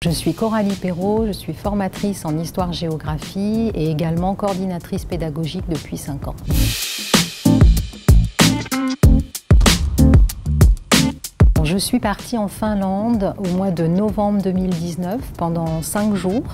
Je suis Coralie Perrault, je suis formatrice en histoire-géographie et également coordinatrice pédagogique depuis 5 ans. Je suis partie en Finlande au mois de novembre 2019 pendant 5 jours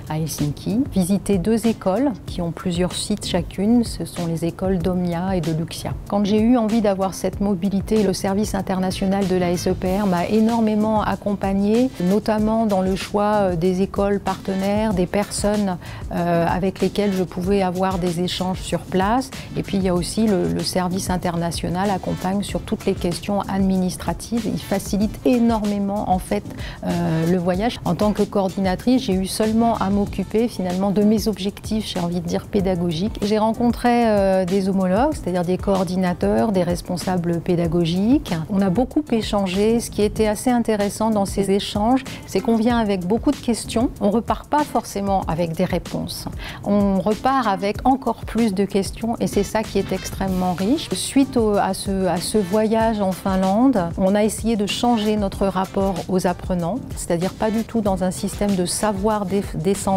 à Helsinki, visiter 2 écoles qui ont plusieurs sites chacune, ce sont les écoles d'Omnia et de Luxia. Quand j'ai eu envie d'avoir cette mobilité, le service international de la SEPR m'a énormément accompagnée, notamment dans le choix des écoles partenaires, des personnes avec lesquelles je pouvais avoir des échanges sur place. Et puis il y a aussi le service international accompagne sur toutes les questions administratives. Il facilite énormément en fait le voyage. En tant que coordinatrice, j'ai eu seulement à m'occuper finalement de mes objectifs, j'ai envie de dire pédagogiques. J'ai rencontré des homologues, c'est-à-dire des coordinateurs, des responsables pédagogiques. On a beaucoup échangé. Ce qui était assez intéressant dans ces échanges, c'est qu'on vient avec beaucoup de questions. On ne repart pas forcément avec des réponses. On repart avec encore plus de questions et c'est ça qui est extrêmement riche. Suite à ce voyage en Finlande, on a essayé de changer notre rapport aux apprenants, c'est-à-dire pas du tout dans un système de savoir descendant,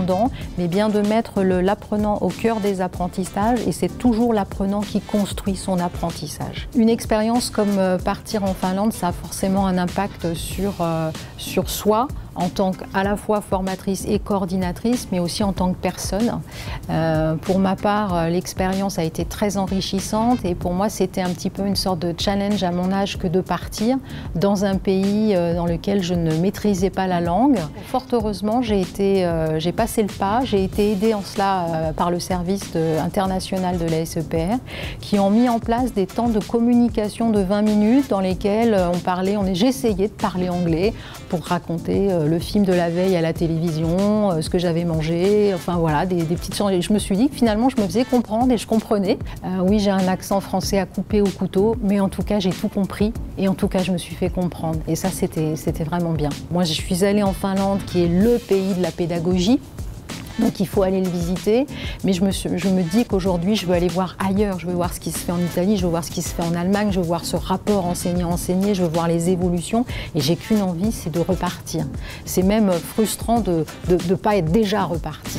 mais bien de mettre l'apprenant au cœur des apprentissages et c'est toujours l'apprenant qui construit son apprentissage. Une expérience comme partir en Finlande, ça a forcément un impact sur soi, en tant qu'à la fois formatrice et coordinatrice, mais aussi en tant que personne. Pour ma part, l'expérience a été très enrichissante et pour moi, c'était un petit peu une sorte de challenge à mon âge que de partir dans un pays dans lequel je ne maîtrisais pas la langue. Fort heureusement, j'ai passé le pas, j'ai été aidée en cela par le service international de la SEPR qui ont mis en place des temps de communication de 20 minutes dans lesquels j'essayais de parler anglais pour raconter le film de la veille à la télévision, ce que j'avais mangé, enfin voilà, des petites choses. Et je me suis dit que finalement je me faisais comprendre et je comprenais. Oui, j'ai un accent français à couper au couteau, mais en tout cas j'ai tout compris et en tout cas je me suis fait comprendre. Et ça c'était vraiment bien. Moi je suis allée en Finlande qui est le pays de la pédagogie. Donc il faut aller le visiter, mais je me dis qu'aujourd'hui je veux aller voir ailleurs, je veux voir ce qui se fait en Italie, je veux voir ce qui se fait en Allemagne, je veux voir ce rapport enseignant-enseigné, je veux voir les évolutions et j'ai qu'une envie, c'est de repartir. C'est même frustrant de ne pas être déjà reparti.